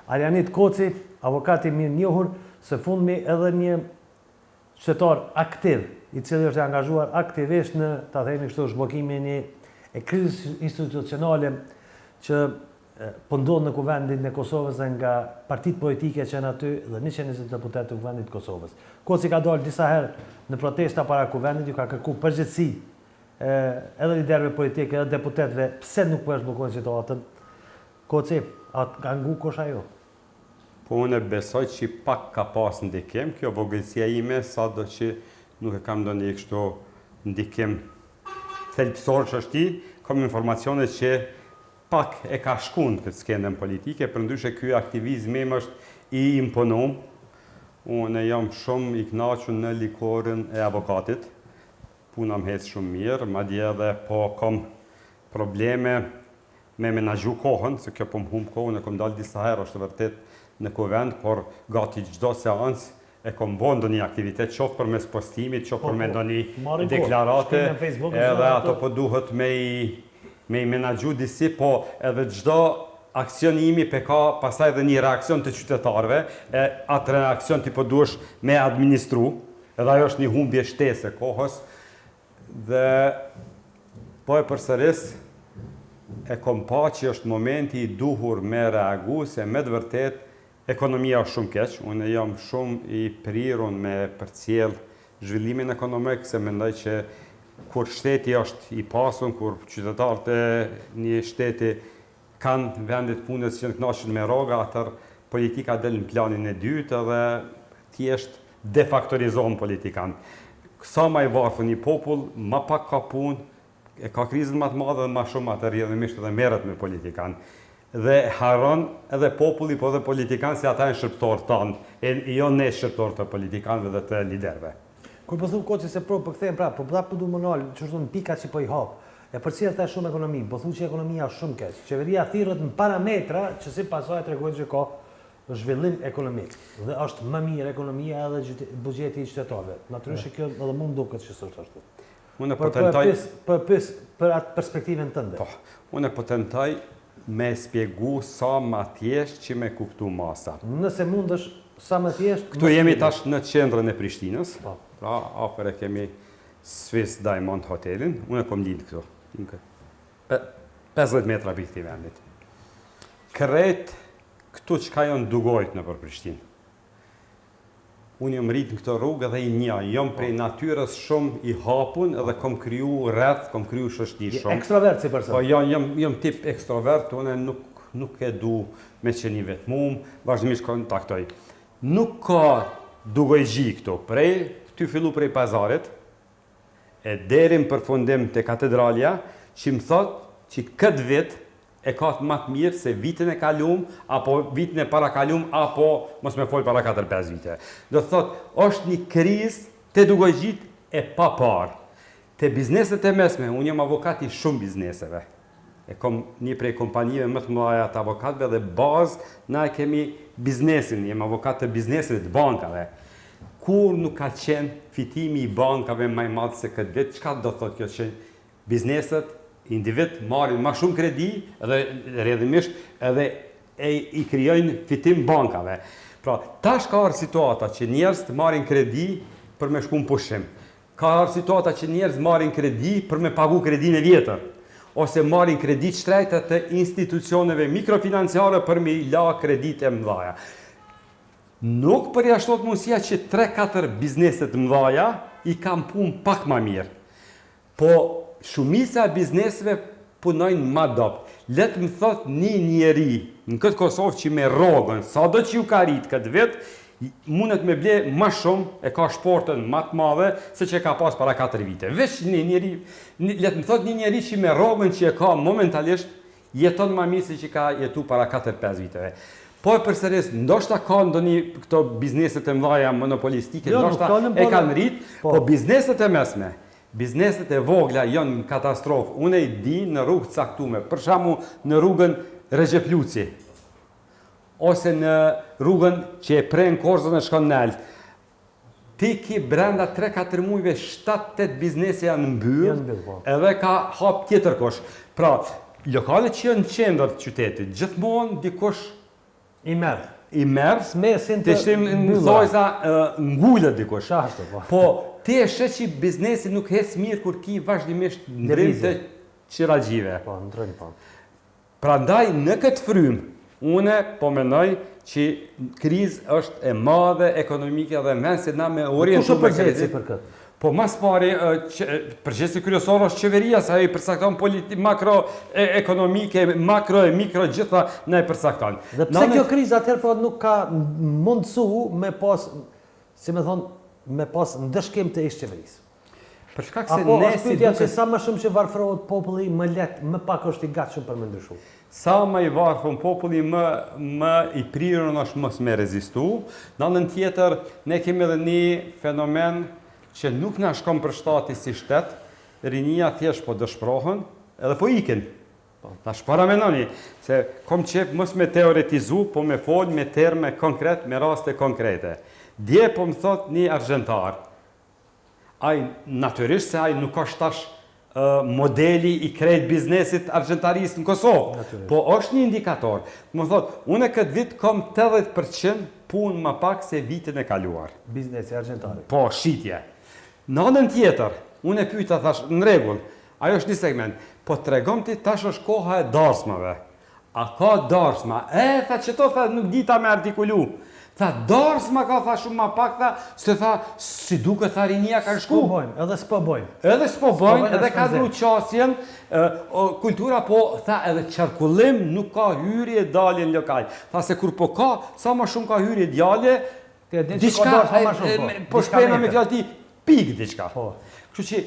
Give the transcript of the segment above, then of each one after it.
Arjanit Koci, avokati mirë njohur, së fundmi edhe një qytetar aktiv, i cili është angazhuar aktivisht në, ta themi kështu, zhbokimin e krizës institucionale që po ndodh në kuvendin e Kosovës dhe nga partitë politike që janë aty dhe 120 deputet të kuvendit të Kosovës. Koci ka dalë disa herë në protesta para kuvendit, ju ka kërkuar përgjegjësi edhe liderëve politike edhe deputetëve pse nuk po është bllokuar situatën. Koci, ka ngu kush ajo? Po unë besoj që pak ka pas ndikim, kjo vogëlsia ime, sado që nuk e kam ndonjë kështu ndikim thelbësor që është kam informacione që pak e ka shkun këtë skendën politike, përndryshe ky aktivizmi im është i imponum. Unë jam shumë i kënaqur në likorin e avokatit. Puna më hec shumë mirë, madje edhe po kam probleme me menaxhu kohën, se kjo po më humb kohën, e kam dalë disa herë, është vërtet në kuvend, por gati çdo seancë e kom bën ndonjë aktivitet, qoftë përmes postimit, qoftë për me ndonjë deklarate, edhe ato po duhet me i menaxhu disi, po edhe çdo aksion imi pe ka pastaj edhe një reakcion të qytetarëve, atë reakcion ti po duhesh me administru, edhe ajo është një humbje shtesë e kohës, dhe po e përsëris e kom pa që është momenti i duhur me reagu, se me të vërtet ekonomia është shumë keq. Unë jam shumë i prirur me përcjell zhvillimin ekonomik, se mendoj që kur shteti është i pasur, kur qytetarët e një shteti kanë vendit punës që në kënaqur me rroga, atër politika del në planin e dytë dhe thjesht defaktorizohen politikanë. Sa më i varfër një popull, më pak ka punë, e ka krizën më të madhe dhe më shumë atë rrjedhimisht edhe merret me politikanë. Dhe haron edhe populli, po dhe politikanë, se ata janë shërptorë tanë, jo ne shërptorë të politikanëve dhe të liderëve. Kur po thu Koci se po kthehen prapë, po prapë du më nalë, që është në pika që po i hap. E përcjell ta shumë ekonomi, po thu që ekonomia është shumë keq. Qeveria thirrët në parametra që si pasojë tregojnë që ka zhvillim ekonomik. Dhe është më mirë ekonomia edhe buxheti i qytetarëve. Natyrisht kjo edhe mund duket që s'është ashtu. Unë po tentoj për atë perspektivën tënde. Po, unë po tentoj me spjegu sa më thjesht që me kuptu masa. Nëse mundesh sa më thjesht. Këtu jemi tash në qendrën e Prishtinës. Pra, afër e kemi Swiss Diamond Hotelin. Unë kom lindë këtu. 50 metra për këtij vendit. Krejt këtu që ka janë dugojt në për Prishtinë. Unë jam rritë në këtë rrugë dhe i një, jam prej natyrës shumë i hapun edhe kom kriju rreth, kom kriju shoqëri shumë. Ekstrovert si person? Po, jam tip ekstrovert, unë nuk e du me qeni vetmum, vazhdimisht kontaktoj. Nuk ka dugojgji këtu, ty fillu prej pazarit, e deri në përfundim të katedralja, që më thot që këtë vit e ka të matë mirë se vitin e kalum, apo vitin e para kalum, apo mos me folë para 4-5 vite. Do të thot, është një krizë të dugojgjit e pa parë. Të bizneset e mesme, unë jam avokat i shumë bizneseve. E kom një prej kompanive më të mëdha të avokatëve dhe bazë, na e kemi biznesin, jem avokat të bizneseve të bankave. Kur nuk ka qenë fitimi i bankave më i madh se këtë vit, çka do të thotë kjo që bizneset individ marrin më shumë kredi edhe rrjedhimisht edhe i krijojnë fitim bankave. Pra, tash ka arë situata që njerëz të marrin kredi për me shku në pushim. Ka arë situata që njerëz marrin kredi për me pagu kredin e vjetër. Ose marrin kredi shtrejta të institucioneve mikrofinanciare për me i la kredit e mëdhaja. Nuk përjashtot mundësia që 3-4 bizneset mëdhaja i kam punë pak ma mirë. Po, shumica e biznesve punojnë ma dopë. Letë më thot një njeri në këtë Kosovë që me rrogën, sa do që ju ka rritë këtë vit, mundet me ble ma shumë, e ka shportën ma të madhe, se që ka pas para 4 vite. Vesh një njeri, letë më thot një njeri që me rrogën që e ka momentalisht, jeton ma mirë se që ka jetu para 4-5 viteve. Po e përsëris, ndoshta ka ndonjë këto bizneset e mëdha monopolistike, ndoshta e kanë rritë, po bizneset e mesme, bizneset e vogla janë në katastrofë. Unë e di në rrugë caktume, për shembull në rrugën Recep Luci, ose në rrugën që e pren Korzën e shkon në Elf. Ti ki brenda 3-4 muajve 7-8 biznese janë mbyllë, edhe ka hap tjetër kosh. Pra, lokale që janë në qendër të qytetit, gjithmonë dikush I merë. I merë, Smesin të shtim në thojza ngullët dikush. Ashtu, po. Po, ti e shë që biznesi nuk hec mirë kur ki vazhdimisht ndrim të qiragjive. Po, ndrojnë, po. Prandaj, në këtë frym, une po menoj që krizë është e madhe ekonomike dhe men se na me orientu me përgjithësi për këtë? Po mas pari, përgjithësi kryesor është qeveria, sa i përsakton makroekonomike, makro e mikro gjitha ne i përsakton. Dhe pse kjo krizë atëherë po nuk ka mundësu me pas, si me thonë, me pas ndëshkim të ish qeverisë? Për shkak se apo ne është pyetja që sa më shumë që varfërohet populli, më letë, më pak është i gatshëm për me ndryshu? Sa më i varfën populli, më i prirën është mos me rezistu. Në anën tjetër, ne kemi edhe një fenomen që nuk na shkon për shtati si shtet, rinia thjesht po dëshprohen, edhe po ikin. Tash paramenoni, se kom qef mos me teoretizu, po me fol me terme konkret, me raste konkrete. Dje po më thot një argjentar, ai natyrisht se ai nuk është tash modeli i krejt biznesit argjentarisë në Kosovë, po është një indikator. Më thot, unë këtë vit kom 80% punë më pak se vitin e kaluar. Biznesi argjentari. Po, shitje. Në anën tjetër, unë e pyeta thash, në rregull, ajo është një segment, po tregom ti tash është koha e darsmave. A ka darsma? Tha që to tha nuk dita me artikulu. Tha darsma ka tha shumë më pak tha, se tha si duke tha rinia ka shku. S'po bojnë, edhe s'po bojnë. Edhe s'po bojnë, edhe ka dru qasjen, kultura po tha edhe qarkullim nuk ka hyrje dalje në lokal. Tha se kur po ka, sa më shumë ka hyrje djalje, diçka po shpena me fjallë ti, pik diçka. Kështu që,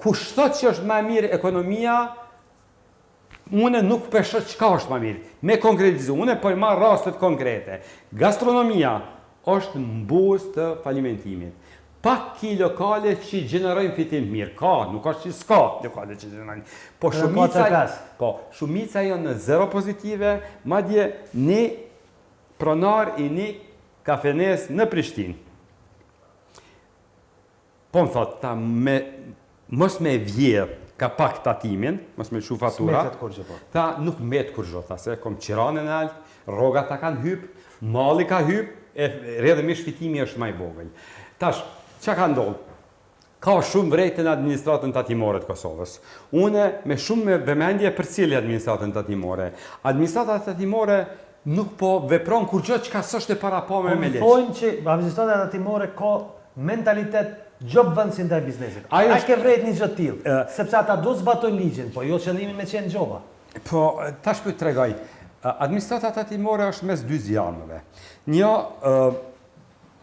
kush thot që është më mirë ekonomia, une nuk peshët qka është më mirë. Me konkretizu, une po i marrë rastet konkrete. Gastronomia është mbus të falimentimit. Pak ki lokale që gjenerojnë fitim mirë. Ka, nuk është që s'ka lokale që gjenerojnë. Po shumica janë në zero pozitive, madje një pronar i një kafenes në Prishtinë. Po më thot, ta mos me vjedh ka pak tatimin, mos me shu fatura, ta nuk mbet kur gjo, ta se kom qiranën e altë, rogat ta kanë hyp, mali ka hyp, redhëmish fitimi është maj vogël. Tash, që ka ndodhë? Ka shumë vrejtë në administratën tatimore të Kosovës. Une me shumë vëmendje për cili administratën tatimore. Administratën tatimore nuk po vepron kur gjo që ka sështë e para po me leqë. Po më thonë që administratën tatimore ka mentalitet gjobë vënd si ndaj biznesit. A ke vrejt një gjë t'ilë, sepse ata do zbatojnë ligjin, po jo qëllimi me qenë gjoba. Po, tash për të tregoj, administrata tatimore është mes dy zjarmëve. Një,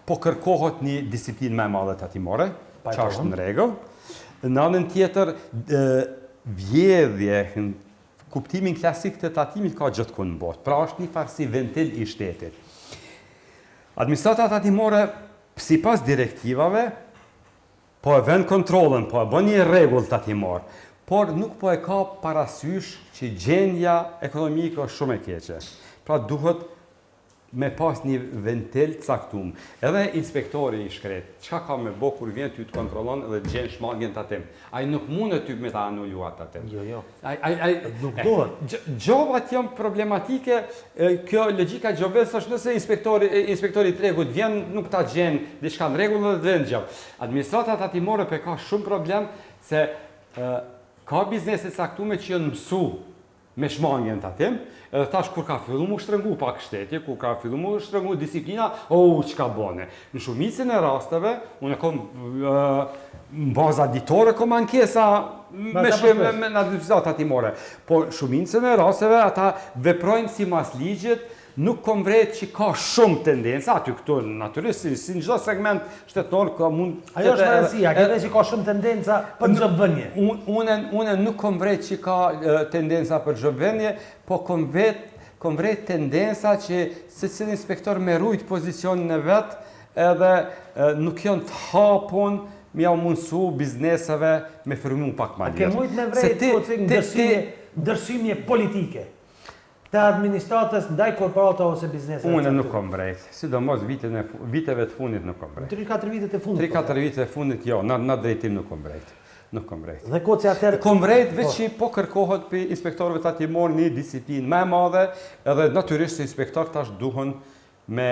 po kërkohet një disiplin me madhe tatimore, që është në rregull. Në anën tjetër, vjedhje, kuptimin klasik të tatimit ka gjithë kënë në botë, pra është një farë si ventil i shtetit. Administrata tatimore, si pas direktivave, po e vend kontrolën, po e bën një rregull tatimor, por nuk po e ka parasysh që gjendja ekonomike është shumë e keqe. Pra duhet me pas një ventil caktum. Edhe inspektori i shkret, çka ka me bo kur vjen ty të kontrollon edhe gjen shmangjen tatim? Ai nuk mundet ty me ta anulua tatim. Jo. Nuk duhet. Gjobat janë problematike, kjo logjika gjobës është nëse inspektori i tregut vjen nuk ta gjen diçka në rregull dhe vjen gjop. Administrata tatimore pe ka shumë problem se ka biznese caktume që janë mësu me shmangjen tatim, edhe tash kur ka fillu mu shtrëngu pak shteti, kur ka fillu mu shtrëngu disiplina, çka bone. Në shumicën e rasteve, unë kom në baza ditore, kom ankesa me administratat tatimore. Po shumicën e rasteve, ata veprojnë si mas ligjit, nuk kom vrejt që ka shumë tendenca, aty këtu natyrisht, si në çdo segment shtetënor ka mund... Ajo është rëndësia, këtë që ka shumë tendenca për gjobëvënje. Unë nuk kom vrejt që ka tendenca për gjobëvënje, po kom vrejt tendenca që se cilë inspektor me rujt pozicionin e vetë, edhe nuk janë të hapun me ja mundësu bizneseve me firmu pak ma lirë. A ke mujt me vrejt ndërsymje politike të administratës ndaj korporata ose bizneseve? Unë nuk kom vrejt, sidomos viteve të fundit nuk kom vrejt. 3-4 vitet e fundit? 3-4 vitet e fundit, jo, në drejtim nuk kom vrejt. Nuk kom vrejt. Dhe koci atëherë... Kom vrejt veç që po kërkohet për inspektorëve ta t'i morë një disiplinë më e madhe, edhe natyrisht se inspektor tash duhen me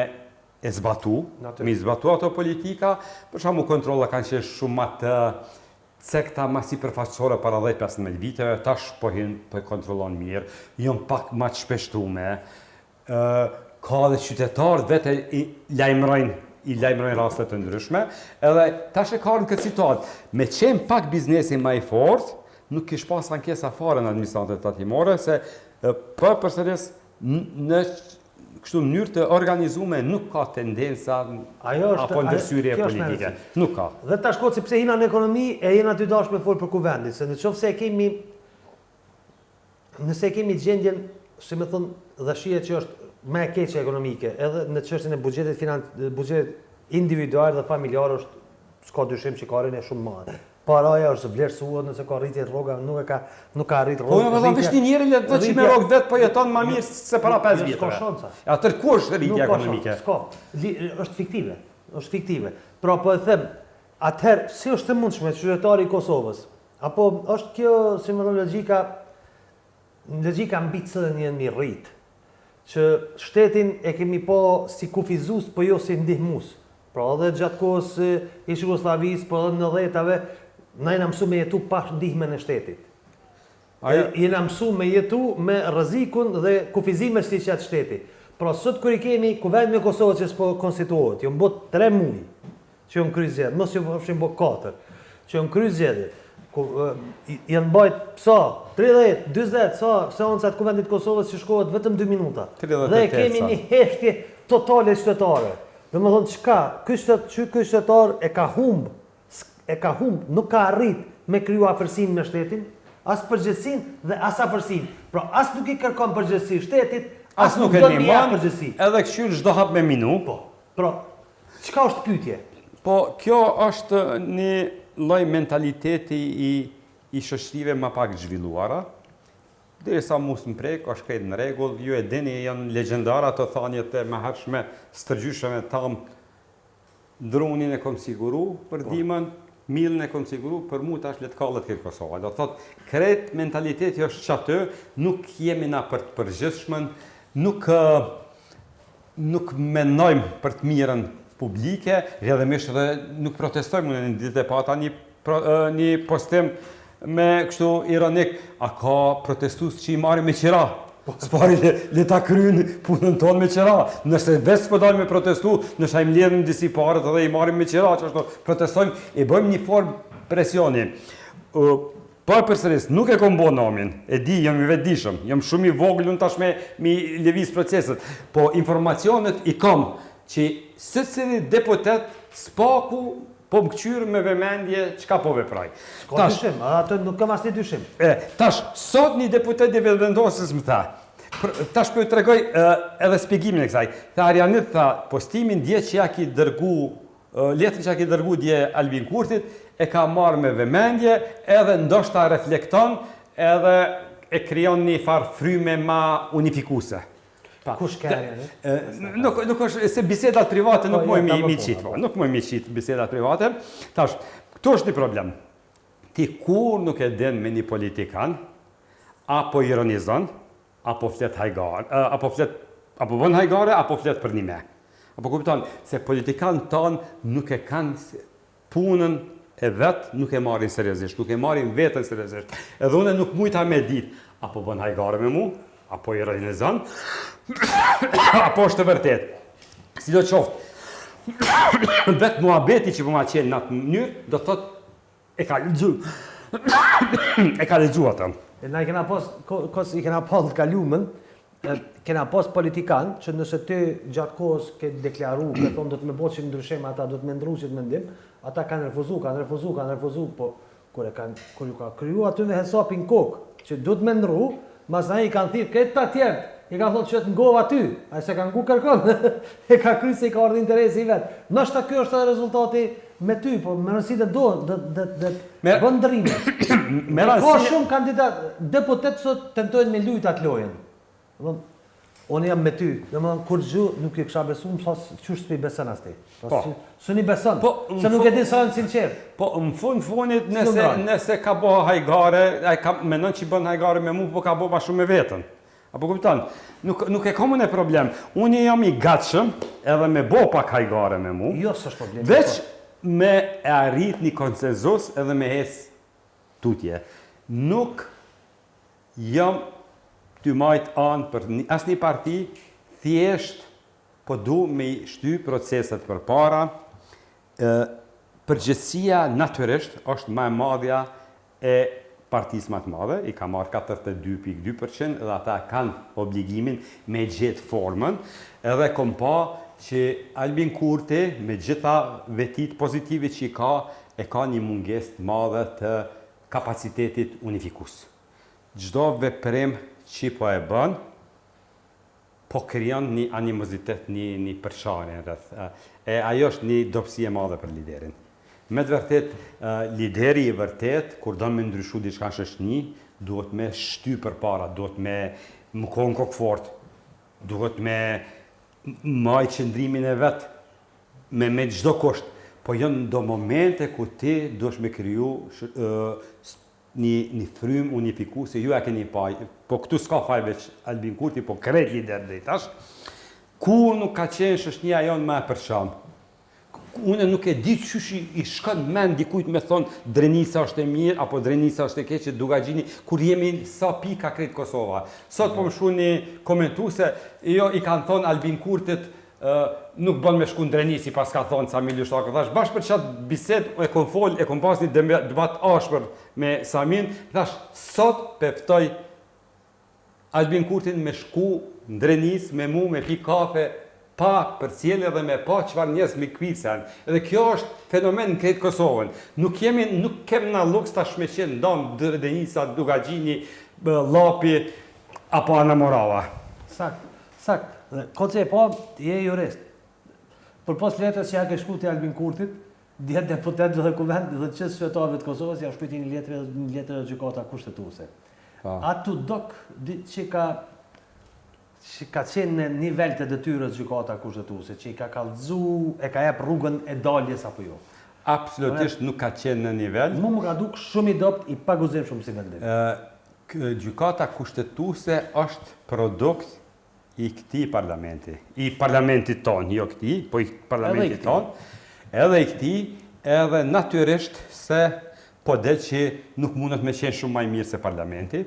e zbatu, me zbatu ato politika, për shkakun kontrolla kanë qenë shumë më të cekta ma sipërfaqësore para 10-15 viteve, tash po kontrollon mirë, janë pak më të shpeshtume. Ka dhe qytetarët vetë i lajmërojnë raste të ndryshme, edhe tash e ka në këtë situatë. Me qenë pak biznesi më i fortë, nuk kish pas ankesa fare në administratët tatimore, se përsëris në kështu mënyrë të organizume nuk ka tendenca apo ndërsyrje politike. Nuk ka. Dhe tash koci pse hina në ekonomi e jena ty dash me folë për kuvendit, se nëse e kemi gjendjen, si me thënë, dhashije që është me e keqe ekonomike, edhe në çështjen e buxhetit individual dhe familjar është s'ka dyshim që ka rënë shumë madhe. Paraja është vlerësuar nëse ka rritje rroga, nuk ka rrit rrogë. Po më vesh një njeri le të që me rrogë vet po jeton më mirë se para 5 viteve. S'ka shansa. Atë ku është rritja ekonomike? S'ka. Është fiktive. Pra po e them, atëherë si është e mundshme qytetari i Kosovës? Apo është kjo si më thon logjika mbi cilën jemi rrit? Që shtetin e kemi po si kufizues, po jo si ndihmues. Pra edhe gjatë kohës ish Jugosllavisë, po edhe në 90-tave, na jena mësu me jetu pa ndihmën e shtetit. Jena mësu me jetu me rrezikun dhe kufizimet që qatë shteti. Pra sot kur i kemi kuvend me Kosovë që s'po konstituohet, jo mbot 3 muaj që jo në kry zjedhë, mos jo përfshin bo 4, që jo në kry zjedhë. Janë bajt sa 30, 40 seancat kuvendit Kosovës që shkohet vetëm 2 minuta. Dhe kemi një heshtje totale qytetare. Dhe më thonë qka, ky qytetar e ka humb, nuk ka arrit me kryu afërsinë me shtetin, as përgjithsin dhe as afërsinë. Pra as nuk i kërkon përgjithsi shtetit, as nuk do një përgjithsi. Edhe këshyr çdo hap me minu. Po, pra, qka është pyetje? Po, kjo është një lloj mentaliteti i shoqërive më pak zhvilluara. Derisa mos më prek, është krejt në rregull, ju e dini, janë legjendara të thanjet e mëhershme stërgjyshëve tam, dronin e kom siguru për dimën, millën e kom siguru, për mu tash letkallet këtë Kosova. Do thot, krejt mentaliteti është që atë, nuk jemi na për të përgjithshmen, nuk menojmë për të mirën publike, rrjedhimisht dhe nuk protestojmë në një ditë e pata një postim me kështu ironik, a ka protestues që i marrin me qira? S'pari le ta kryjnë punën tonë me qira. Nëse vetë s'po dalë me protestu, nëse i mbledhim disi parët edhe i marrim me qira, që ashtu protestojmë, i bëjmë një formë presioni. Pa përsëris, nuk e kom bo namin, e di, jam i vetëdijshëm, jam shumë i vogël unë tash me lëviz proceset, po informacionet i kam që secili deputet spaku po më këqyrë me vëmendje qka po vepraj. Ka dyshim, atë nuk kam asnjë dyshim. Tash, sot një deputet i vendosës më tha, tash po ju tregoj edhe shpjegimin e kësaj. Tha Arianit, tha, postimin dje që ja ki dërgu, letrin që ja ki dërgu dje Albin Kurtit, e ka marrë me vëmendje, edhe ndoshta reflekton, edhe e krijon një farë fryme ma unifikuse. Kush ka Arianit? Nuk është, se bisedat private nuk mojë mi qitë, nuk mojë mi qitë bisedat private. Tash, këtu është një problem. Ti kur nuk e den me një politikan, apo ironizon, apo flet hajgare, apo bën hajgare, apo flet për një me. Apo kupton, se politikan tonë nuk e kanë punën e vetë, nuk e marrin seriozisht, nuk e marrin vetën seriozisht. Edhe une nuk mujta me ditë, apo bën hajgare me mu, apo ironizon, apo është të vërtet. Si do qoftë, vetë muhabeti që po ma qenë në atë mënyrë, do të thotë, e ka lexu atë. Na i kena pas të kalumën, kena pas politikan, që nëse ty gjatë kohës ke deklaru, ke thonë do të me botë që ndryshim, ata do të me ndru që të mendim, ata kanë refuzu, po kur ju ka kryu aty me hesapin kokë, që do të me ndru, mas na i kanë thirë këtë të tjertë, i ka thotë që të ngova ty, a se kanë ku kërkon, e ka kry se i ka ardhë interesi i vetë. Nështë kjo është rezultati me ty, po më rënësi dhe do, dhe bëndërime. Ka shumë kandidat, deputet sot tentojnë me lujt atë lojen. Unë jam me ty, domethënë kur gjë nuk e kisha besuar, më thos çu s'pi beson as ti. S'uni beson. Se nuk e di sa janë sinqert. Po në fundit nëse ka bë hajgare, ai ka mendon që bën hajgare me mua, po ka bë më shumë me veten. Apo kupton? Nuk e kam ne problem. Unë jam I gatshëm edhe me bë pak hajgare me mua. Jo, s'është problem. Veç me e arrit një konsenzus edhe me hes tutje. Nuk jam ty majt anë për asnjë parti, thjesht po du me shty proceset për para. Përgjithësia natyrisht është më e madhja e partisë më të madhe, I ka marrë 42.2% dhe ata kanë obligimin me gjetë formën, edhe kom pa që Albin Kurti, me gjitha vetit pozitive që e ka një mungesë të madhe të kapacitetit unifikus. Çdo veprim që po e bën, po krijon një animozitet, një përçarje rreth. Ajo është një dobësi e madhe për liderin. Me të vërtet, lideri I vërtet, kur do me ndryshu diçka shoqëni, duhet me shty përpara, duhet me më konë kokfort, duhet me maj qëndrimin e vet, me çdo kusht. Po janë do momente ku ti duhesh me kriju një frym unifikuese, ju e keni pa, po këtu s'ka faj veç Albin Kurti, po krejt lider dhe tash, kur nuk ka qenë shoqënia jonë më e përçam. Unë nuk e di çysh I shkon mend dikujt me thonë Drenica është e mirë apo Drenica është e keqe, Dugagjini, kur jemi sa pika krejt Kosova. Sot po më shkruani komentuese, jo I kanë thonë Albin Kurtit nuk bën me shku në Drenici pas ka thonë Samil Lushtako. Thash bashkë për çat bisedë e kom pas një debat ashpër me Samin, thash sot peftoj Albin Kurtin me shku në Drenic me mu me pi kafe pa përcjellje dhe me pa çfarë njerëz me kvicen. Edhe kjo është fenomen në krejt Kosovën. Nuk kem na luks tash me qenë ndam Drenica, Dugagjini, Llapi apo Ana Morava. Sakt. Koce po, je jurist. Përpos letrës që ja ke shkruar te Albin Kurtit, dia deputet dhe kuvend dhe çes shtetarëve të Kosovës ja shkruajti një letër gjykata kushtetuese. Atu dok që ka qenë në nivel të detyrës gjykata kushtetuese, që I ka kallëzu, e ka jep rrugën e daljes apo jo? Absolutisht nuk ka qenë në nivel. Mu më ka duk shumë I dopt, I paguzimshëm si vendim. Gjykata kushtetuese është produkt I këtij parlamenti. I parlamentit tonë, jo këtij, po I parlamentit tonë. Edhe I këtij, edhe natyrisht se po del që nuk mundet me qenë shumë më I mirë se parlamenti.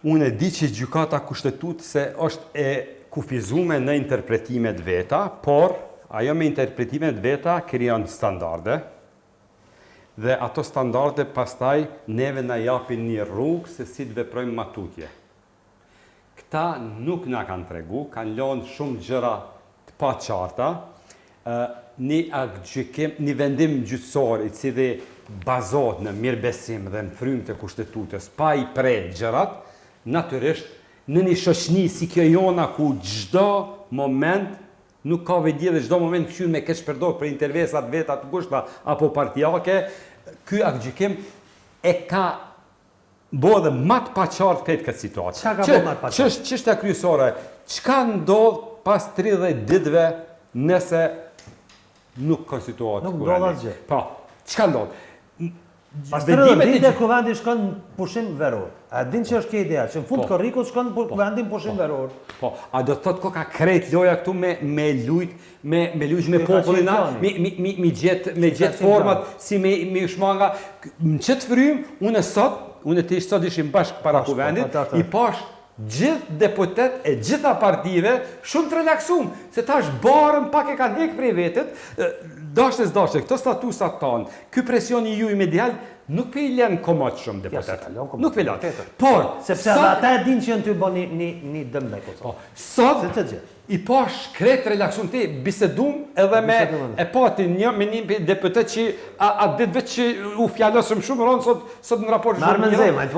Unë e di që gjykata kushtetuese është e kufizuar në interpretimet veta, por ajo me interpretimet veta krijon standarde. Dhe ato standarde pastaj neve na japin një rrugë se si të veprojmë matutje. Këta nuk na kanë tregu, kanë lënë shumë gjëra të paqarta. Një vendim gjyqësor I cili bazohet në mirëbesim dhe në frymë të kushtetutës, pa I prej gjërat, natyrisht, në një shoqëni si kjo jona ku çdo moment nuk ka vedi dhe çdo moment këshyr me keq përdor për intervesat veta të ngushta apo partijake, ky aktgjykim e ka bo dhe më të paqartë këtë situatë. Çka ka bërë më të paqartë? Çështja kryesore, çka ndodh pas 30 ditëve nëse nuk konstituohet Nuk ndodh asgjë. Po, çka ndodh? Pas 30 ditë kuvendi shkon në pushim veror. A din që është kjo ideja, që në fund korrikut shkon në kuvendin pushim veror. Po, a do të thotë koka krejt loja këtu me lujt me popullin, me gjet format si me shmanga. Në çet frym, unë të ishtë sot ishim bashkë para kuvendit, I pash gjithë deputet e gjitha partive shumë të relaksum, se ta është barën pak e kanë hek prej vetet, dashte, këto statusat tonë, ky presioni ju I medial, nuk pe I lënë komod shumë deputet. Nuk pe lënë. Por, sepse ata e din që janë ty bën një dëm ndaj Kosovës. Sot I pash krejt relaksum ti, bisedum edhe me e pati me një deputet që a ditë vetë që u fjalosëm shumë ronë sot në raport shumë. Marrë me zemaj,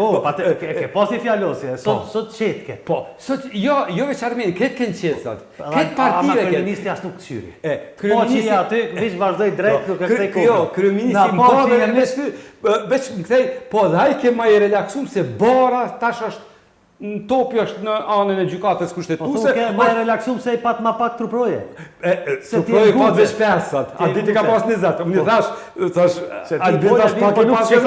ke pasi fjalosi, sot qetke. Po, sot jo veç Armeni, krejt kënë qetë sot. Krejt partive Ama kryeministi as nuk të qyri. Po që Kryeministi aty, vish vazhdoj drejt, nuk e kthej kokën. Jo, kryeministi më bërë me shty, veç më kthej, po dhe ai ke ma I relaksum se bara tash është në topi është në anën e gjykatës Po kushtetuese. thuke, më e relaksum se i pat ma pak truproje. Truproje ka veç 50, a diti ka pas 20. Unë thash, Albin thash pak i pas ke.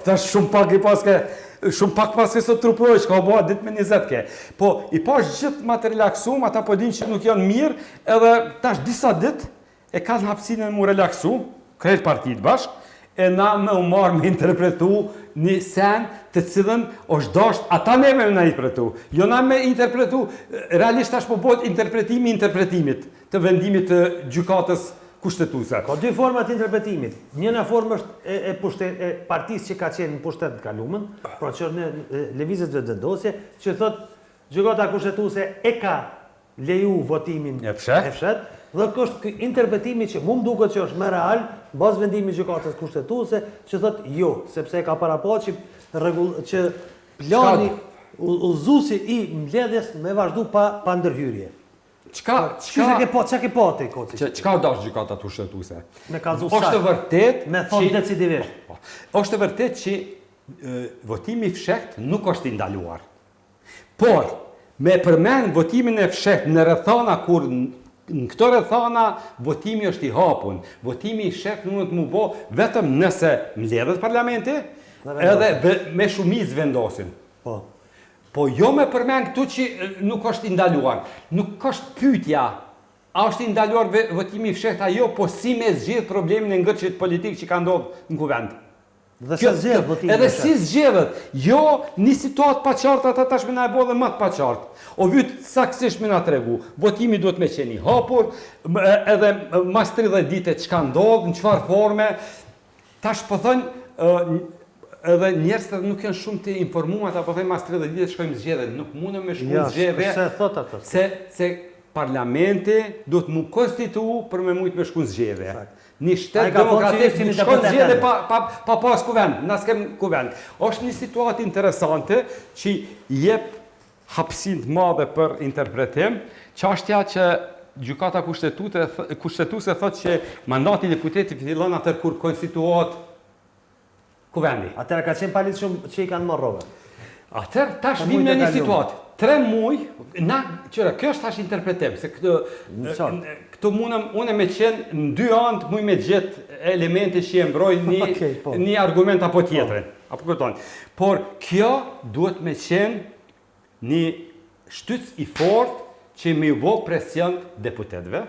Thash shumë pak i pas ke. Shumë pak pas ke sot truproje, që ka bëha ditë me 20 ke. Po, i pash gjithë ma të relaksum, ata po din që nuk janë mirë, edhe tash disa ditë e kanë hapësinën mu relaksu, krejt partit bashkë, e na me u marë me interpretu një sen të cilën është dasht, ata me na interpretu. Jo na me interpretu, realisht tash po bëhet interpretimi interpretimit të vendimit të gjykatës kushtetuese. Ka dy format të interpretimit. Njëna formë është e partisë që ka qenë në pushtet të kalumën, pra që në lëvizjet vetëvendosje, që thot gjykata kushtetuese e ka leju votimin e fshet, dhe kështë interpretimi që mu më duket që është më real, bazë vendimi gjykatës kushtetuese, që thot jo, sepse e ka parapo që plani udhëzuesi i mbledhjes me vazhdu pa ndërhyrje. Çka ke pati, Koci? Çka dash gjykata kushtetuese? Me kallëzu sa. Është vërtet, me thonë decidivisht. Është vërtet që votimi i fshehtë nuk është i ndaluar. Por me përmend votimin e fshehtë në rrethana kur në këto rrethana votimi është i hapun. Votimi i fshehtë mund të mu bë vetëm nëse mbledhet parlamenti edhe me shumicë vendosin. Po jo me përmend këtu që nuk është i ndaluar. Nuk është pyetja, a është i ndaluar votimi i fshehtë ajo, po si me zgjidh problemin e ngërçit politik që ka ndodhur në kuvend. Dhe se zgjedh votimi. Edhe si zgjedhet. Jo një situatë pa qartë ata tashmë na e bë dhe më të pa qartë. O vyt saktësisht më na tregu. Votimi duhet me qenë i hapur, edhe mas 30 ditë çka ndodh, në çfarë forme. Tash po thonë edhe njerëzit nuk janë shumë të informuar, apo thënë mas 30 ditë shkojmë zgjedhje, nuk mundem me shkuar zgjedhje. Se thot atë. Se parlamenti duhet mu konstituu për me mujt me shku zgjedhje. Një shtet demokratik nuk shkon zgjedhje pa pas kuvend, na s'kem kuvend. Është një situatë interesante që jep hapësinë të madhe për interpretim. Çështja që gjykata kushtetuese thotë që mandati i deputetit fillon atë kur konstituohet kuvendi. Atëra ka qenë palit shumë që i kanë marrë rrogën. Atëherë tash vim në një situatë. 3 muaj, kjo është tash interpretim, se këtu unë me qenë në 2 anë të muj me gjithë elemente që e mbroj një argument apo tjetërin. Por kjo duhet me qenë një shtyc i fort që me u bo presion deputetve,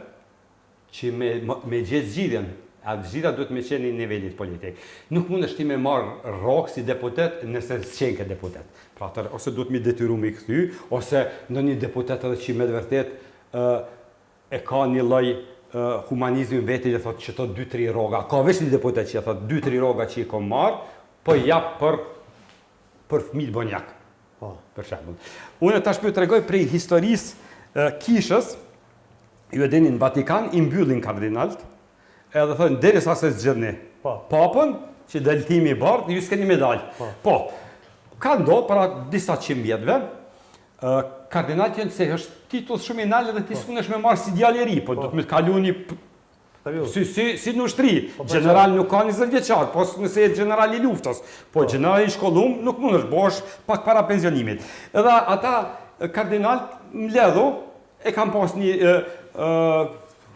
që me gjithë zgjidhjen. A zgjidhja duhet me qenë një nivelit politik. Nuk mund është ti me marrë rrogë si deputet nëse s'qenë ke deputet. Pra atër, ose duhet mi detyru me i këthy, ose në një deputet edhe që me të vërtet e ka një lloj humanizmi veti dhe thotë që to 2-3 rroga. Ka veç një deputet që thotë 2-3 rroga që i kom marrë, po jap për fëmijë bonjak. Për shembull. Unë tash po t'rregoj prej historisë kishës, ju e dini në Vatikan i mbyllin kardinalt. Edhe thënë, deri sa se zgjidhni papën, që daltimi i bardhë, ju s'keni medalë. Po, ka ndodhur para disa qind vjetëve, kardinalët janë se është titull shumë i nalë dhe ti s'mundesh me marrë si djalë i ri, po do të më kalu një si në ushtri. General nuk ka 20 vjeçar, po nëse je general i luftës, po general i shkollum nuk mundesh bosh pak para pensionimit. Edhe ata kardinalët mbledhu e kanë pas një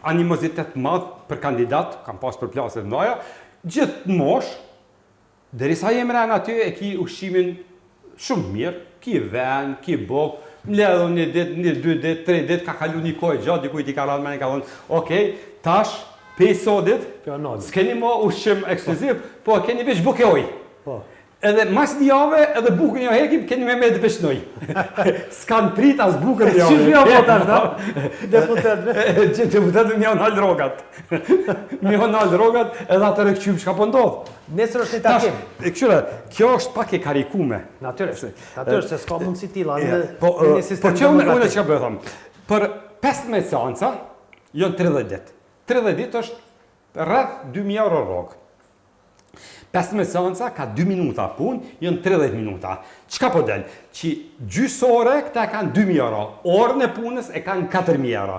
animozitet madh për kandidat, kam pas për plasë të mëdha, gjithë mosh, derisa jem rënë aty e ki ushqimin shumë mirë, ki vend, ki bok, mbledhu një ditë, 2 ditë, 3 ditë, ka kalu një kohë gjatë, dikujt i ka rënë me ka thonë, okej, tash 5 sodit, s'keni më ushqim ekskluziv, po keni veç bukë ujë. Edhe mas një jave, edhe bukën jo hekim, keni me të beshnoj. S'kan prit as bukën një jave. Si shvja po tash, da? Deputetve? Deputetve mi janë halë drogat. Mi janë halë drogat, edhe atë rëkqymë shka po ndodhë. Nesër është një takim. Këshyre, kjo është pak e karikume. Natyrisht, se s'ka mundësi tilla në një sistem demokratik. Po që unë që ka bëhe thëmë, për 15 seanca, janë 30 ditë. 30 ditë është rreth 2.000 euro rrogë. 15 seanca ka 2 minuta punë, janë 30 minuta. Çka po del? Që gjysore këta kanë 2.000 euro, orën e punës e kanë 4.000 euro.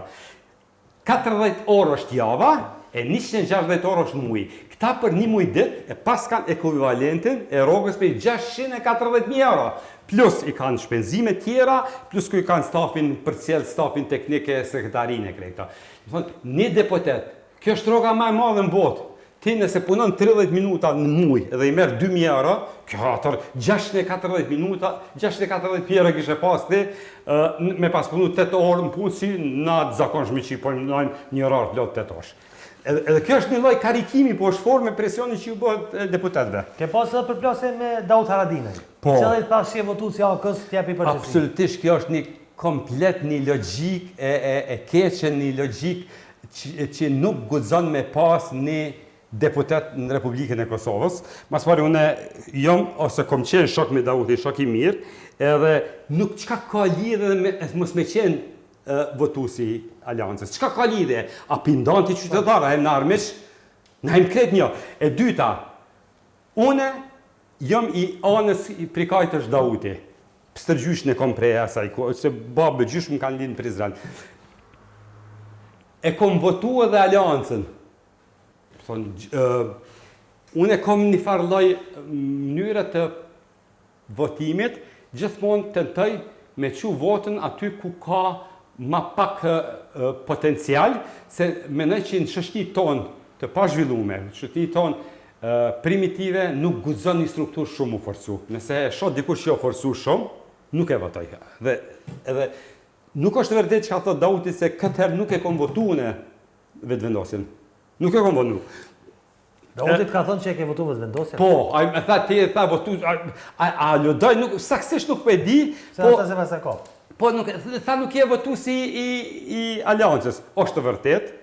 40 orë është java, e 160 euro është muj. Këta për një muj dit, e pas kanë ekuivalentin e rogës për 640.000 euro. Plus i kanë shpenzime tjera, plus ku i kanë stafin përcjell, stafin teknike, sekretarinë e krejta. Një deputet, kjo është roga më e madhe në botë. Ti nëse punon 30 minuta në muj edhe i merr 2.000 euro, kjo atër 640 minuta, 640 euro kishe pas ti, me pas punu 8 orë në punë si na të zakonshmi që i pojmë një orar të lotë 8 orë. Edhe kjo është një lloj karikimi, po është formë me presioni që ju bëhet deputetëve. Ke pas edhe përplasje me Daut Haradinaj. Po. Cili thash që votu si AKS t'japi përgjegjësi. Absolutisht kjo është një komplet një logjik e keqe, një logjik që nuk guxon me pas një deputet në Republikën e Kosovës. Mas pari une jom, ose kom qenë shok me Dauti, shok i mirë, edhe nuk qka ka lidhe me mos me qenë votusi Aliancës. Qka ka lidhe? A pindanti qytetara, e në armish? Në hajmë kretë një. E dyta, une jom i anës i prikajt është Dauti. Pstërgjysh në kom prej asaj, se babë gjysh më kanë lidhë në Prizren. E kom votu edhe Aliancën. Unë kom një farloj mënyre të votimit, gjithmonë tentoj me qu votën aty ku ka ma pak potencial, se menoj që në shështi tonë të pazhvillume, shështi tonë primitive nuk guxon një strukturë shumë u forcu. Nëse e shoh dikur që jo forcu shumë, nuk e votoj. Dhe edhe nuk është vërtet që ka thot Dauti se këtë herë nuk e kom votu në vetëvendosjen. Nuk e kom votu. Dauti ka thonë që e ke votu vetëvendosjen? Po, me tha ti e tha votu, a lodoj, saksisht nuk pe di, se ata se pas e ka. Po, tha nuk je votu si i Aliancës, është të vërtet.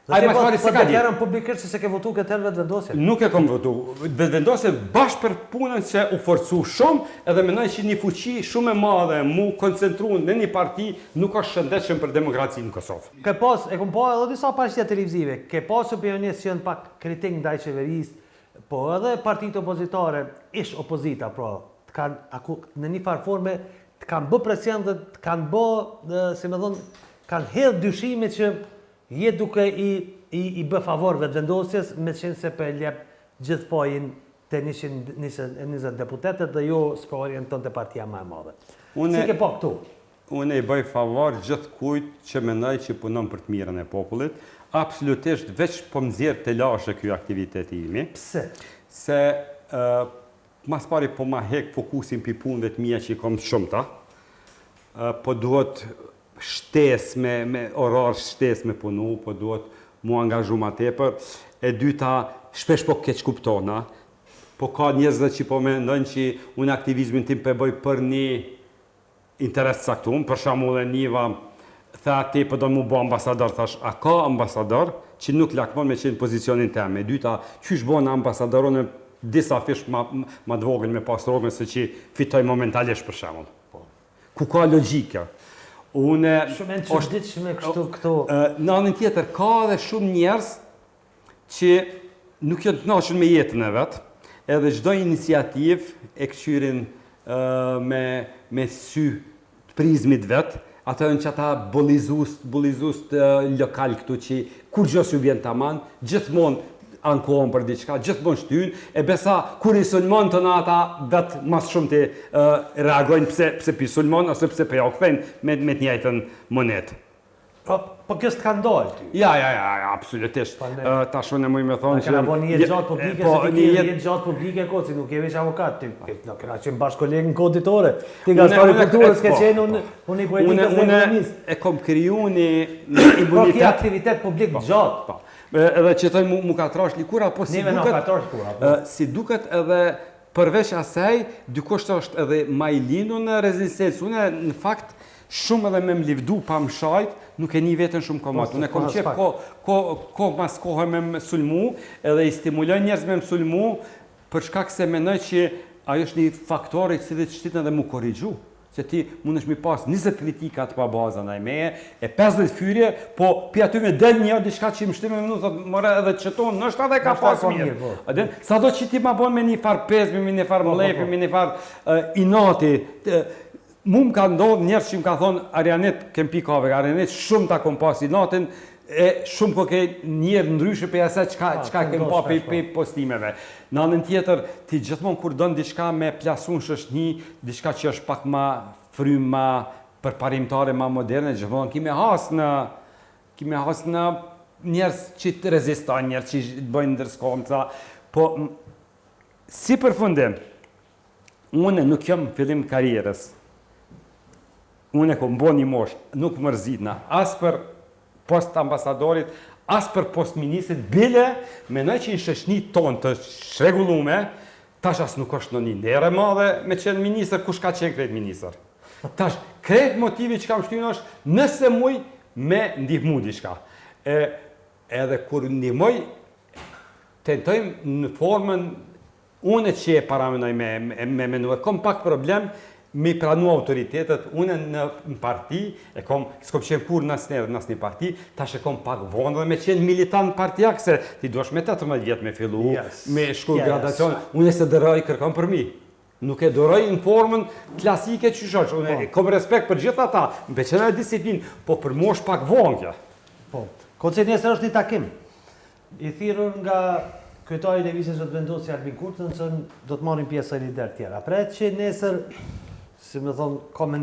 Dhe ke po të kjerën publikisht që se ke votu këtë herë vetëvendosjen? Nuk e kom votu. Vetëvendosjen bashkë për punën që u forcu shumë, edhe menoj që një fuqi shumë e madhe mu koncentru në një parti nuk është shëndetshëm për demokracinë në Kosovë. Ke pas, e kom pa edhe disa paqështja televizive, ke pas opinionistë që janë pak kritik ndaj qeverisë, po edhe partitë opozitare, ish opozita, pra, në një farë forme, të kanë bë presion dhe të kanë bë, si me thonë, kanë hedhë dyshime që je duke i bë favor vetëvendosjes me qenë se për ljep gjithë pojin të 120 deputetet dhe jo s'po orienton të partia më e madhe. Si ke po këtu? Unë i bëj favor gjithë kujt që mendoj që punon për të mirën e popullit. Absolutisht veç po më nxjerr të lashe ky aktiviteti imi. Pse? Se mas pari po ma hek fokusin për punëve të mia që i kom shumëta. Po duhet shtes me orar shtes me punu, po duhet mu angazhu ma tepër. E dyta, shpesh po keq kuptona, po ka njerëzve që po mendojnë që unë aktivizmin tim po e bëj për një interes caktuar. Për shembull Niva tha ti po do mu bë ambasador, thash, a ka ambasador që nuk lakmon me qenë pozicionin tim. E dyta, qysh bën ambasador në disa fish ma të vogël me pas rrogën se që fitoj momentalisht për shembull. Ku ka logjika? Shumë e në çuditshme këto. Në anën tjetër, ka edhe shumë njerëz që nuk janë të kënaqur me jetën e vet, edhe çdo iniciativë e kçyrin me sy të prizmit vet, ato janë që ata bullizust lokal këtu që kur gjë s'u vjen tamam, gjithmonë ankohen për diçka, gjithmonë shtyn, e besa kur i sulmon të ata vetë mas shumë të reagojnë pse pi sulmon, ose pse pe ja u kthejnë me të njëjtën monetë. Po kjo s'ka ndalë ty? Ja, absolutisht. Tash unë më me thonë që... Këna bo një jetë gjatë publike, se ti ke jetë gjatë publike ko, si nuk je veç avokat, ti këna qenë bashkë kolegë në kod ditore, ti ka stari kulturës, ke qenë unë i politikës dhe ekonomisë. E kom kriju një imunitet... Pro ki aktivitet publik gjatë. Edhe që thoi mu ka trash likura, po si duket edhe përveç asaj, dikush është edhe ma i lindu në rezistencë. Une në fakt shumë edhe me më livdu pa më shajt, nuk e një vetën shumë komat. Une kom qep ko mas kohë me më sulmu, edhe i stimuloj njerëz me më sulmu, për shkak se menoj që ajo është një faktor i cili të shtitë edhe mu korrigju. Se ti mund është mi pas 20 kritikat pa baza ndaj meje, e 50 fyrje, po pi aty me del një diçka që më shtime minutë, thotë mëre edhe qëton, nështë edhe ka pas mirë. Sa do që ti ma bon me një farë pezmi, me një farë mlepi, me një farë inati, mu më ka ndodhë njerës që më ka thonë, Arianet, kem pikave, Arianet, shumë ta kom pas inatin, shumë ko ke njerë ndryshe për asaj çka kem pa për postimeve. Në anën tjetër, ti gjithmonë kur don diçka me plasun shoqni, diçka që është pak ma fryma përparimtare, ma moderne, gjithmonë kime has në njerëz që të rezistojnë, njerëz që të bëjnë ndërskomca, po si përfundim, unë nuk jam fillim karrierës. Unë kom bo një mosh, nuk mërzitna, as për post ambasadorit, as për post ministrit, bile, menoj që në shoqni tonë të shregullume, tash as nuk është në një nere madhe me qenë minister, kush ka qenë krejt minister. Tash, krejt motivi që kam shtynë është nëse muj me ndihmu diçka. Edhe kur ndihmoj, tentojmë në formën une që e paramenoj me menu, kom pak problem me pranu autoritetet, une në parti, s'kom qenë kur në një parti, tash e kom pak vonë dhe me qenë militant partijak, se ti duash me 18 vjetë me fillu, me shku gradacion, une se dëroj kërkom për mi. Nuk e doroj në formën klasike që shoq, une kom respekt për gjitha ta, në beqena e disiplin, po për mosh pak vonë kja. Po, koce nesër është një takim, i thirrur nga kryetari i lëvizjes së vendosjes Albin Kurti, se do të marrin pjesë lider tjera. Pra që nesër, si më thonë, ka me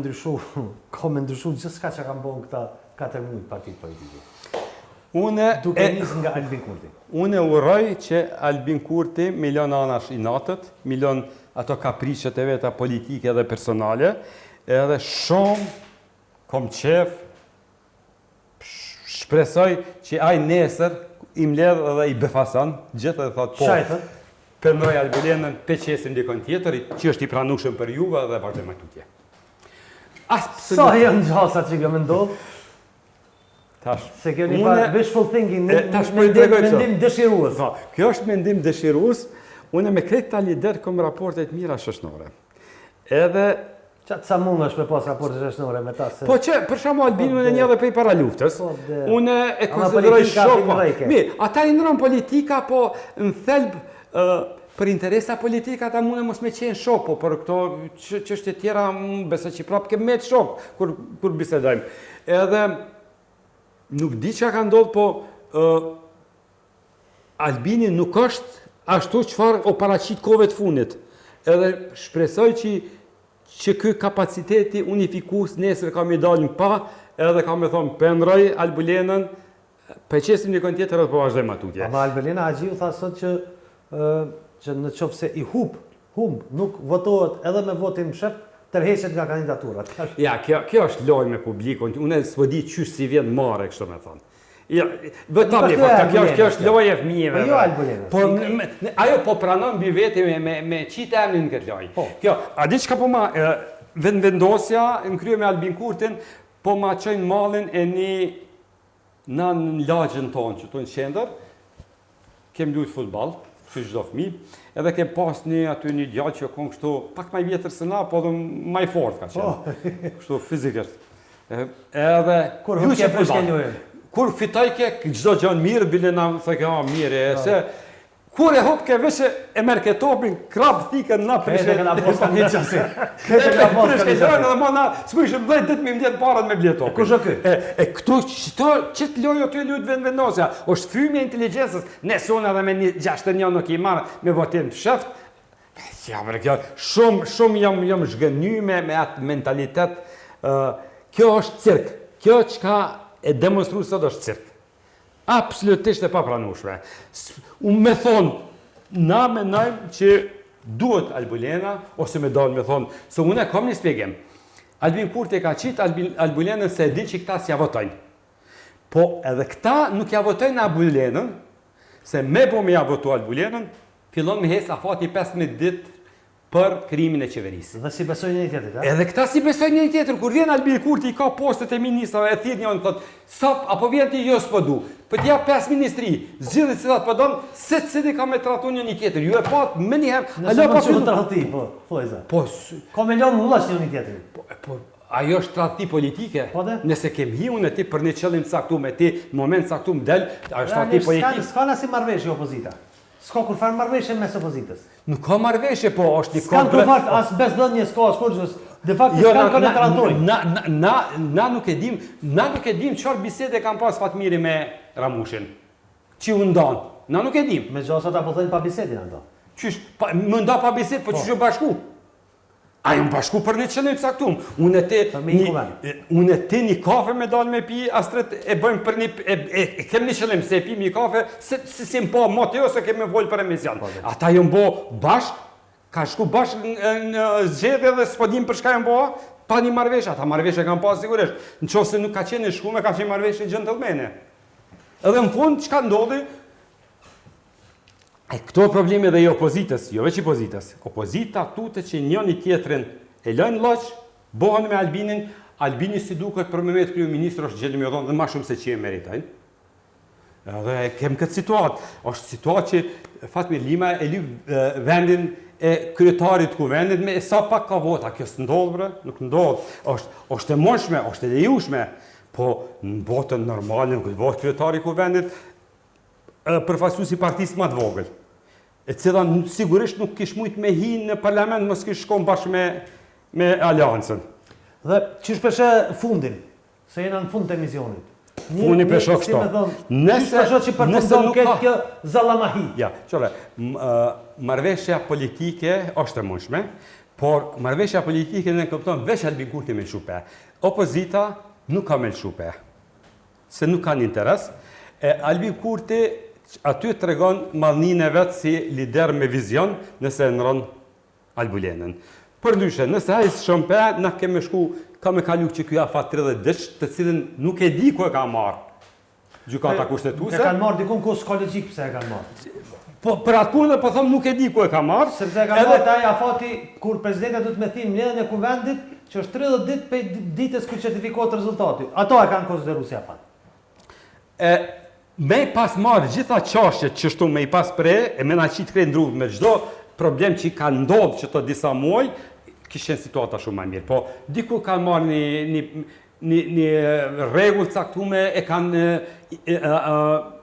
ndryshu gjithçka që kanë bën këta 4 muaj partit politike. Duke nisë nga Albin Kurti. Unë uroj që Albin Kurti me lën anash i natët, me lën ato kapriqet e veta politike dhe personale, edhe shumë kom qef, shpresoj që aj nesër i mledh edhe i befason, gjithë edhe thot po. Shajtën? Përndroj Albulenën, peqesim dikon tjetër, që është i pranushëm për juve dhe vazhdojmë me tutje. Sa janë gjasa që këmë ndodhë? Tash. Se kjo një pa wishful thinking, mendim dëshirues. Kjo është mendim dëshirues, unë me krejt ta lider kom raportet mira shoqnore. Edhe qatë sa mund është me pas raportet shoqnore me ta se... Po që, për shkakun Albin unë një dhe prej para luftës, unë e konsideroj shok. Mirë, ata i ndron politika, po në thelb për interesa politika ata mune mos me qenë shok, po për këto çështje tjera besoj që prapë kemë me shok kur bisedojmë. Edhe nuk di çka ka ndodhur, po Albini nuk është ashtu çfarë o paraqit kohëve të fundit. Edhe shpresoj që ky kapaciteti unifikues nesër ka më dalë pa, edhe ka më thonë pendroj Albulenën, peqesim një kënd tjetër edhe po vazhdojmë atutje. Ama Albulena Haxhiu tha sot që në qoftë se i humb, nuk votohet edhe me votin mshept, tërheqet nga kandidaturat. Ja, kjo është lojë me publikun, unë s'po di qysh si vjen marrë kështu me thonë. Ja, kjo është lojë e fëmijëve. Po jo Albulena. Po ajo po pranon mbi vete me qitë emrin këtë lojë. Kjo, a di çka po ma vendosja në krye me Albin Kurtin, po ma çojnë mallin e në lagjën tonë që tonë qendër, kem luajt futboll, si çdo fëmijë, edhe kem pas aty një djalë që kon kështu pak më i vjetër se na, po edhe më i fortë ka qenë. Kështu fizikisht. Edhe kur ju ke fushkëlluar. Kur fitoj ke çdo gjë mirë, bile na thënë mirë, se kur e hop ke vesh e merr ke topin, krap thikën na prishë. Këtë na posta një çasi. Këtë na posta një çasi. Edhe mana smyshëm 10.000 parat me blet topin. Kush është ky? Këtu çit lojë aty lut vendosja. Është fymi e inteligjencës. Ne sonë edhe me 61 nuk i marr me votim të sheft. Ja, për kjo shumë jam zhgënyer me atë mentalitet. Kjo është cirk. Kjo çka e demonstruar sot është cirk. Absolutisht e papranueshme. Unë me thonë, na menojmë që duhet Albulena, ose me dalë me thonë, se unë e kam një spjegim. Albin Kurti ka qitë Albulenën se di që këta s'ja votojnë. Po edhe këta nuk ja votojnë Albulenën, se me po me ja votu Albulenën, fillon me hes afati 15 ditë për krimin e qeverisë. Dhe si besojnë një tjetër, a? Edhe këta si besojnë një tjetër, kur vjen Albin Kurti i ka postet e ministrave, e thirr njëri thotë, "Sop apo vjen ti jo s'po du." Po t'ja 5 ministri, zgjidhni se po don, secili ka me tratu një tjetër. Ju e pat më një herë, alo po të tradhti, po, thojza. Po, ka me lënë mullash një tjetër. Po, ajo është tradhti politike. Po dhe? Nëse kem hiun e ti për një qëllim caktuar me ti, në moment caktuar del, ajo është tradhti politike. S'ka as si marrëveshje opozita. S'ka kur farë marrëveshje mes opozitës. Nuk ka marrëveshje, po është një s'ka kur farë as besdhënie s'ka as kurrë. De facto s'kan konektrantojnë. Na nuk e dim çfarë bisede kanë pas Fatmiri me Ramushin. Që u ndan. Na nuk e dim. Me gjasat apo thënë pa bisedin ato. Qysh, më nda pa bisedë, po qysh e bashku? A jam bashku për një qëllim caktum. Unë e ti një kafe me dalë me pi, astret e bëjmë për një, e kem një qëllim se e pim një kafe, si më po motë jo se kemi volë për emision. Ata jëmë bo bashk, ka shku bashk në zgjedhje dhe s'po dim për shka jëmë bo, pa një marrëveshje. Ata marrëveshje kanë pas sigurisht. Në qoftë se nuk ka qenë shkume, ka qenë marrëveshje gentlemane. Edhe në fund, çka ndodhi? Këto probleme dhe i opozitës, jo veç i opozitës. Opozita tutë që njëri tjetrin e lënë loq, bohen me Albinin, Albini si duket për me krye ministr është gjellë me dhonë dhe ma shumë se që e meritajnë. Dhe kem këtë situatë. është situatë që Fatmir Lima e lyp vendin e kryetarit kuvendit me sa pak ka vota. Kjo s'ndodh bre, nuk ndodh. është e monshme, është e lejushme, po në botën normale, në këtë botë kryetari kuvendit, përfaqësuesi partisë më të vogël, e cila sigurisht nuk kish mujt me hi në parlament, mos kish shkon bashkë me Aliancën. Dhe çish peshe fundin, se jena në fund të emisionit. Fundi pesho kështu. Çish pesho që përfundon këtë kjo zallamahi. Ja, çore, marrëveshja politike është e mundshme, por marrëveshja politike ne kupton veç Albin Kurti me shupe. Opozita nuk ka me shupe, se nuk kanë interes. Albin Kurti aty të regon madhnin e vetë si lider me vizion nëse nëron Albulenën. Për ndryshe, nëse hajës shëmpe, na keme shku, ka me kalu që kjo afat 30 dëq, të cilin nuk e di ku e ka marë gjykata kushtetuse. E kanë marë dikun ku s'ka logjik pëse e kanë marë. Po, për atë punë, po thëmë nuk e di ku e ka marë. Sepse e kanë marë taj afati kur prezidentet du të me thimë mbledhjen e kuvendit, që është 30 ditë për ditës kër certifikohet rezultati. Ato e kanë konsideru si afat. Me i pas marrë gjitha qashtet që shtu me i pas pre, e me na qitë krejnë ndrugë me gjdo problem që i ka ndodhë që të disa muaj, kishën situata shumë ma mirë. Po, diku kanë marrë një regull caktume,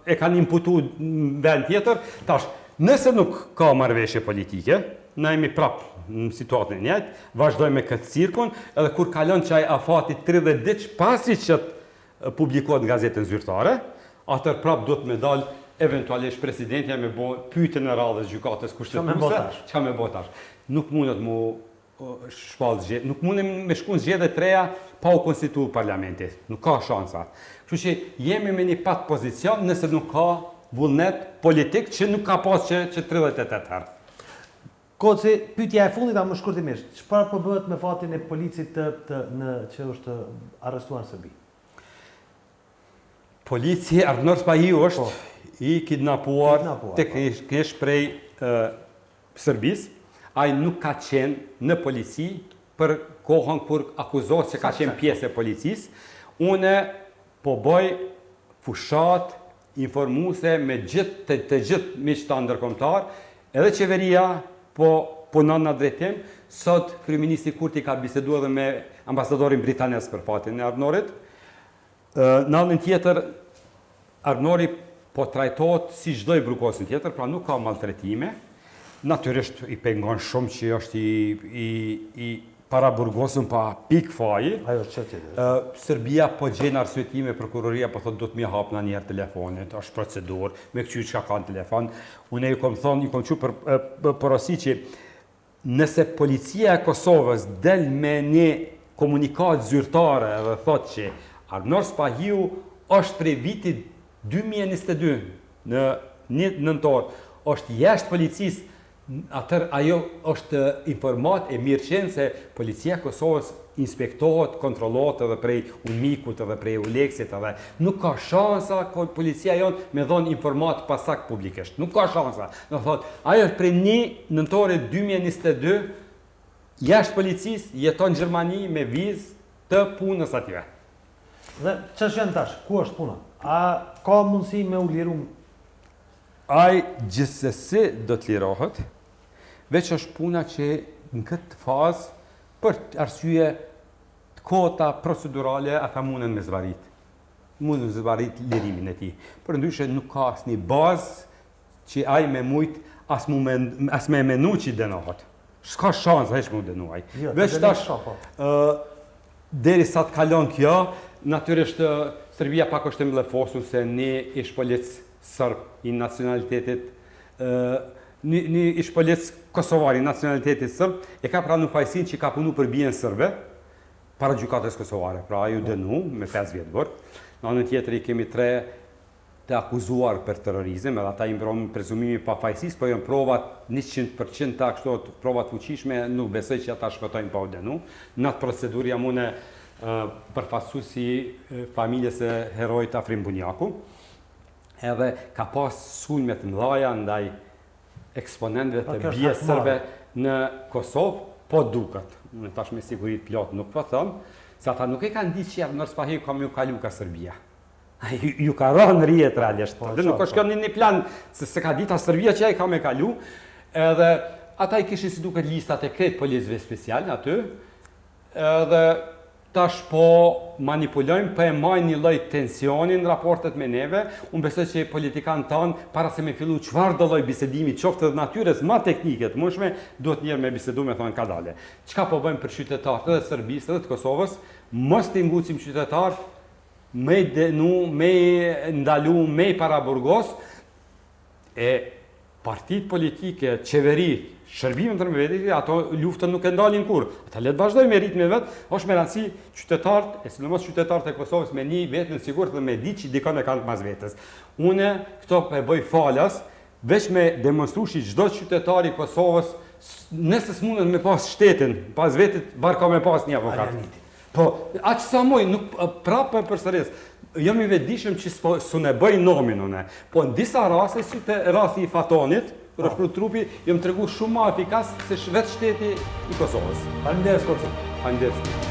e kanë imputu në vend tjetër. Tash, nëse nuk ka marrëveshje politike, na jemi prapë në situatën e njëjtë, vazhdojmë me këtë cirkun, edhe kur kalon qaj afati 30 ditë pasi që publikohet në gazetën zyrtare, atër prapë do të me dalë eventualisht presidentja me bo pyetjen e radhës gjykatës kushtetuese. Çka me botash? Nuk mundet mu shpallë zgjedhje, nuk mundet me shku në zgjedhje të reja pa u konstituu parlamentit. Nuk ka shansa. Kështu që jemi me një pat pozicion nëse nuk ka vullnet politik që nuk ka pas që 38 herë. Koci, pyetja e fundit a më shkurtimisht, çfarë po bëhet me fatin e policit që është arrestuar në Serbi? Polici Arnor Spahiu është i kidnapuar të kesh prej Serbis. Ai nuk ka qenë në polici për kohën kur akuzohet që ka qenë pjesë e policisë. Une po bëj fushat informuese me të gjithë miqtë ndërkombëtar, edhe qeveria po punon në drejtim. Sot kryeministri Kurti ka biseduar edhe me ambasadorin britanes për fatin e Arnorit. Në anën tjetër, Arnori po trajtohet si çdo i brukosin tjetër, pra nuk ka maltretime. Natyrisht i pengon shumë që është i paraburgosur pa pik faji. Ajo është çështë tjetër. Serbia po gjen arsyetime, prokuroria po thotë do të më hap në një herë telefonit, është procedurë, me këqyr çka ka në telefon. Unë i kom thënë për porosi që nëse policia e Kosovës del me një komunikat zyrtare dhe thotë që Arnor Spahiu është prej vitit 2022 në 1 nëntor, është jashtë policisë, atër ajo është informat e mirë qenë se policia e Kosovës inspektohet, kontrollohet edhe prej Unmikut edhe prej Uleksit edhe nuk ka shansa policia jonë me dhonë informat pasak publikisht. Nuk ka shansa. Në thotë, ajo është prej 1 nëntore 2022 jashtë policisë jeton në Gjermani me vizë të punës atyre. Dhe që shenë tash, ku është puna? A ka mundësi me u liru? Ai gjithsesi do të lirohet, veç është puna që në këtë fazë, për arsye të kota procedurale, ata mundën me zvarit. Mundën me zvarit lirimin e tij. Për ndryshe nuk ka asnjë bazë që ai me mujt as me menu që dënohet. s'ka shansa heq më dënuaj. Jo, Veç të tash, deri sa të kalon kjo, natyrisht Serbia pak është e mblefosun se një ish polic sërb i nacionalitetit, një ish polic kosovar i nacionalitetit sërb, e ka pranu fajsin që ka punu për bien sërbe, para gjykatës kosovare, pra ju dënu me 5 vjetë bërë. Në anën tjetër i kemi 3 të akuzuar për terrorizëm, edhe ata i mbron prezumimi pa fajsis, po janë provat 100% të kështu provat fuqishme, nuk besoj që ata shpëtojnë pa u dënu. Në atë procedurë jam unë përfaqësues si familjes e herojit Afrim Bunjaku, edhe ka pas sulme të mëdha ndaj eksponentëve të bie sërbe në Kosovë, po duket. Unë tash me siguri plot nuk po them, se ata nuk e kanë ditë që nërës pahi kam ju kalu ka Serbia. Ju ka rënë rjet realisht. Dhe nuk është kanë një plan se ka ditë a Serbia që ja i ka me kalu, edhe ata i kishin si duket listat e kretë policëve special aty, edhe tash po manipulojmë, po e majnë një lloj tensioni në raportet me neve. Unë besoj që politikanë tanë, para se me fillu çfarë do lloj bisedimi, qoftë dhe natyres ma teknike të mundshme, duhet njerë me bisedu me thonë ka dale. Çka po bëjmë për qytetarët edhe Serbisë edhe të Kosovës, mos të ngucim qytetarët, me denu, me ndalu, me paraburgos, e partit politike, qeveri, shërbimin të mbretërit, ato luftën nuk e ndalin kur. Ata le të vazhdojnë me ritmin vet, është me rëndësi qytetarët, e sidomos qytetarët e Kosovës me një vetën e sigurt dhe me ditë që dikon e kanë pas vetes. Unë këto e bëj falas, veç me demonstru që çdo qytetar i Kosovës, nëse s'mundet me pas shtetin, pas vetit, barka me pas një avokat. Po, aq sa moj, nuk prapë përsëris. Jam i vetëdijshëm që s'u ne bëj nomin unë. Po në disa raste, si te rasti i Fatonit, kur është për trupi, jam tregu shumë më efikas se vetë shteti i Kosovës. Faleminderit, Koco. Faleminderit.